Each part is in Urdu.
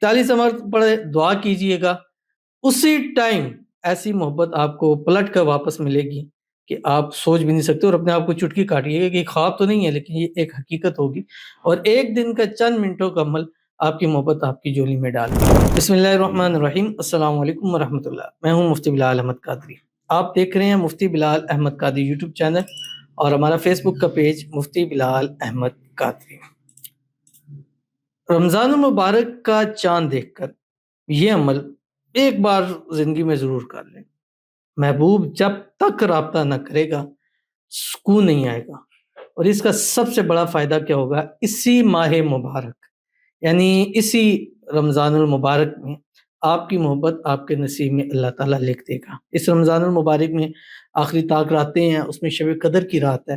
40 مرتبہ پڑھے دعا کیجئے گا، اسی ٹائم ایسی محبت آپ کو پلٹ کر واپس ملے گی کہ آپ سوچ بھی نہیں سکتے، اور اپنے آپ کو چٹکی کاٹیے گا کہ یہ خواب تو نہیں ہے، لیکن یہ ایک حقیقت ہوگی، اور ایک دن کا چند منٹوں کا عمل آپ کی محبت آپ کی جولی میں ڈال دے۔ بسم اللہ الرحمن الرحیم، السلام علیکم ورحمۃ اللہ۔ میں ہوں مفتی بلال احمد قادری، آپ دیکھ رہے ہیں مفتی بلال احمد قادری یوٹیوب چینل اور ہمارا فیس بک کا پیج مفتی بلال احمد قادری۔ رمضان المبارک کا چاند دیکھ کر یہ عمل ایک بار زندگی میں ضرور کر لیں۔ محبوب جب تک رابطہ نہ کرے گا سکون نہیں آئے گا، اور اس کا سب سے بڑا فائدہ کیا ہوگا، اسی ماہ مبارک یعنی اسی رمضان المبارک میں آپ کی محبت آپ کے نصیب میں اللہ تعالیٰ لکھ دے گا۔ اس رمضان المبارک میں آخری طاق راتیں ہیں، اس میں شب قدر کی رات ہے،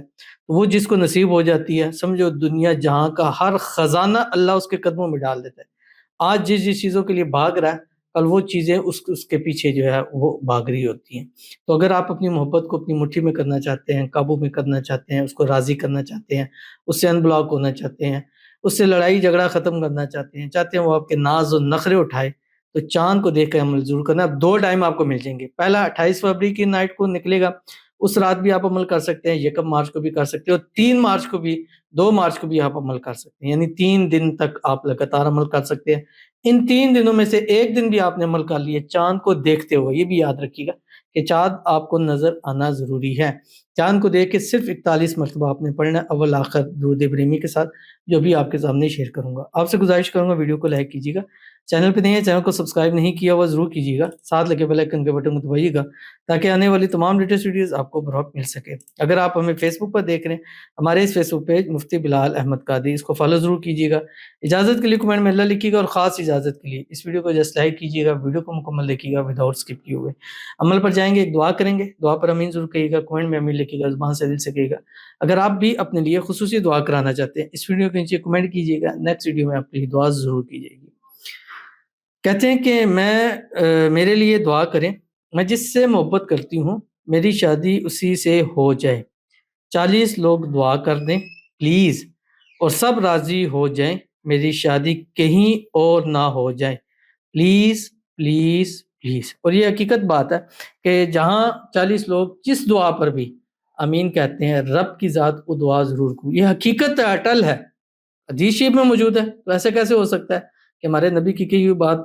وہ جس کو نصیب ہو جاتی ہے سمجھو دنیا جہاں کا ہر خزانہ اللہ اس کے قدموں میں ڈال دیتا ہے۔ آج جس چیزوں کے لیے بھاگ رہا ہے کل وہ چیزیں اس کے پیچھے جو ہے وہ بھاگ رہی ہوتی ہیں۔ تو اگر آپ اپنی محبت کو اپنی مٹھی میں کرنا چاہتے ہیں، قابو میں کرنا چاہتے ہیں، اس کو راضی کرنا چاہتے ہیں، اس سے ان بلاک ہونا چاہتے ہیں، اس سے لڑائی جھگڑا ختم کرنا چاہتے ہیں وہ آپ کے ناز و نخرے اٹھائے، تو چاند کو دیکھ کر عمل ضرور کرنا۔ اب 2 ٹائم آپ کو مل جائیں گے۔ پہلا 28 فروری کی نائٹ کو نکلے گا، اس رات بھی آپ عمل کر سکتے ہیں، 1 مارچ کو بھی کر سکتے ہیں، اور 3 مارچ کو بھی 2 مارچ کو بھی آپ عمل کر سکتے ہیں، یعنی 3 دن تک آپ لگاتار عمل کر سکتے ہیں۔ ان 3 دنوں میں سے ایک دن بھی آپ نے عمل کر لیے چاند کو دیکھتے ہوئے، یہ بھی یاد رکھیے گا کہ چاند آپ کو نظر آنا ضروری ہے۔ چاند کو دیکھ کے صرف 41 مرتبہ آپ نے پڑھنا ہے، اول آخر درود ابراہیمی کے ساتھ، جو بھی آپ کے سامنے شیئر کروں گا۔ آپ سے گزارش کروں گا ویڈیو کو لائک کیجیے گا، چینل پہ نہیں ہے چینل کو سبسکرائب نہیں کیا ہوا ضرور کیجیے گا، ساتھ لگے بیل آئکن کے بٹن کو دبائیے گا تاکہ آنے والی تمام لیٹسٹ ویڈیوز آپ کو بروقت مل سکے۔ اگر آپ ہمیں فیس بک پر دیکھ رہے ہیں، ہمارے اس فیس بک پیج مفتی بلال احمد قادری، اس کو فالو ضرور کیجیے گا۔ اجازت کے لیے کمنٹ میں اللہ لکھیے گا، اور خاص اجازت کے لیے اس ویڈیو کو جسٹ لائک کیجیے گا، ویڈیو کو مکمل دیکھیے گا وداؤٹ اسکپ کیے ہوئے۔ عمل پر جائیں گے، ایک دعا کریں گے، دعا پر امین ضرور کہیے گا، کمنٹ میں امین لکھیے گا، زبان سے دل سے کہیے گا۔ اگر آپ بھی اپنے لیے خصوصی دعا کرانا چاہتے ہیں اس ویڈیو کے نیچے کمنٹ کیجیے گا، نیکسٹ ویڈیو میں آپ کے لیے دعا ضرور کی جائے گی۔ کہتے ہیں کہ میرے لیے دعا کریں، میں جس سے محبت کرتی ہوں میری شادی اسی سے ہو جائے۔ 40 لوگ دعا کر دیں پلیز، اور سب راضی ہو جائیں، میری شادی کہیں اور نہ ہو جائے، پلیز پلیز پلیز۔ اور یہ حقیقت بات ہے کہ جہاں 40 لوگ جس دعا پر بھی امین کہتے ہیں، رب کی ذات وہ دعا ضرور کو، یہ حقیقت ہے، اٹل ہے، حدیث شریف میں موجود ہے۔ تو ایسے کیسے ہو سکتا ہے کہ ہمارے نبی کی کہی ہوئی بات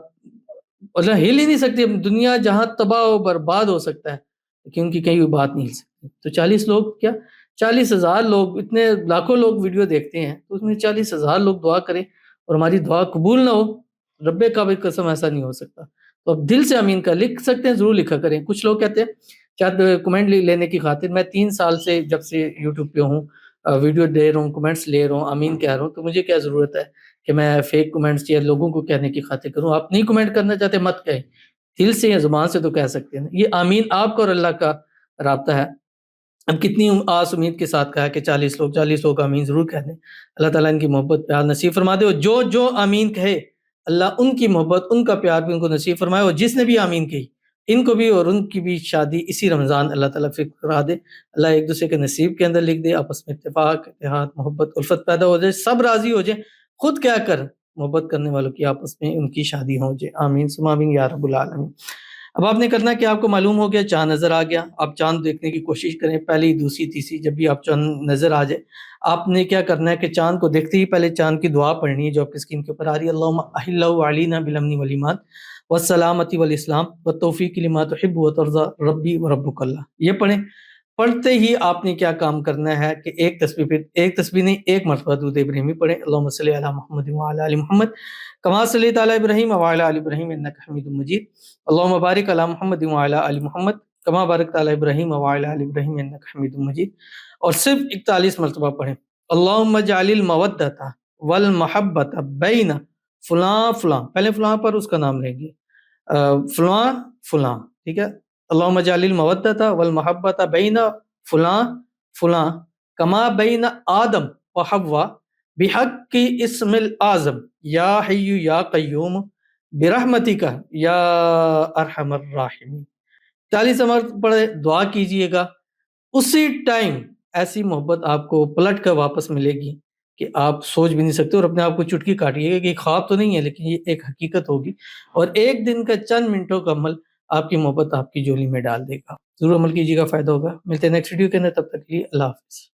اللہ ہل ہی نہیں سکتی؟ دنیا جہاں تباہ و برباد ہو سکتا ہے لیکن ان کی کہی ہوئی بات نہیں ہل سکتی۔ تو 40 لوگ کیا 40,000 لوگ، اتنے لاکھوں لوگ ویڈیو دیکھتے ہیں، تو اس میں 40,000 لوگ دعا کریں اور ہماری دعا قبول نہ ہو، رب کعبہ کی قسم ایسا نہیں ہو سکتا۔ تو اب دل سے امین کا لکھ سکتے ہیں، ضرور لکھا کریں۔ کچھ لوگ کہتے ہیں چاہتے کمنٹ لینے کی خاطر، میں 3 سال سے جب سے یوٹیوب پہ ہوں ویڈیو دے رہا ہوں، کمنٹس لے رہا ہوں، امین کہہ رہا ہوں، تو مجھے کیا ضرورت ہے کہ میں فیک کمنٹس یا لوگوں کو کہنے کی خاطر کروں؟ آپ نہیں کمنٹ کرنا چاہتے مت کہیں، دل سے یا زبان سے تو کہہ سکتے ہیں۔ یہ آمین آپ کا اور اللہ کا رابطہ ہے۔ اب کتنی آس امید کے ساتھ کہا کہ 40 لوگ آمین ضرور کہہ دیں، اللہ تعالیٰ ان کی محبت پیار نصیب فرما دے، اور جو آمین کہے اللہ ان کی محبت ان کا پیار بھی ان کو نصیب فرمائے، اور جس نے بھی آمین کہی ان کو بھی اور ان کی بھی شادی اسی رمضان اللہ تعالیٰ فکر کرا دے، اللہ ایک دوسرے کے نصیب کے اندر لکھ دے، آپس میں اتفاق اتحاد محبت الفت پیدا ہو جائے، سب راضی ہو جائیں، خود کیا کر محبت کرنے والوں کی آپس میں ان کی شادی ہو جائے، آمین ثم آمین یا رب العالمین۔ اب آپ نے کرنا کہ آپ کو معلوم ہو گیا چاند نظر آ گیا، آپ چاند دیکھنے کی کوشش کریں، پہلی دوسری تیسری جب بھی آپ چاند نظر آ جائے آپ نے کیا کرنا ہے کہ چاند کو دیکھتے ہی پہلے چاند کی دعا پڑھنی ہے جو آپ کی اسکرین کے اوپر آ رہی ہے، اللہم احلہ علینا بالامن والایمان والسلامتی والاسلام والتوفیق لما تحب وترضى ربی وربک اللہ۔ یہ پڑھیں، پڑھتے ہی آپ نے کیا کام کرنا ہے کہ ایک تسبیح نہیں، ایک مرتبہ درود ابراہیمی پڑھیں، اللہم صلی علی محمد وعلی آل محمد کما صلیت علی ابراہیم وعلی آل ابراہیم انک حمید مجید، اللہم بارک علی محمد وعلی آل محمد کما بارکت علی ابراہیم وعلی آل ابراہیم انک حمید مجید، اور صرف 41 مرتبہ پڑھیں، اللہم اجعل المودۃ والمحبۃ بین فلاں فلاں، پہلے فلاں پر اس کا نام لیں گے، فلاں فلاں، ٹھیک ہے، اللہم اجعل المودۃ والمحبۃ بین فلاں فلاں کما بین آدم و حوا بحق اسم الاعظم یا حی یا قیوم برحمتک یا ارحم الراحمین۔ 40 مرتبہ پڑھے دعا کیجئے گا، اسی ٹائم ایسی محبت آپ کو پلٹ کر واپس ملے گی کہ آپ سوچ بھی نہیں سکتے، اور اپنے آپ کو چٹکی کاٹیے گا کہ یہ خواب تو نہیں ہے لیکن یہ ایک حقیقت ہوگی، اور ایک دن کا چند منٹوں کا عمل آپ کی محبت آپ کی جولی میں ڈال دے گا۔ ضرور عمل کیجیے گا، فائدہ ہوگا۔ ملتے ہیں نیکسٹ ویڈیو کے اندر، تب تک کے لیے اللہ حافظ۔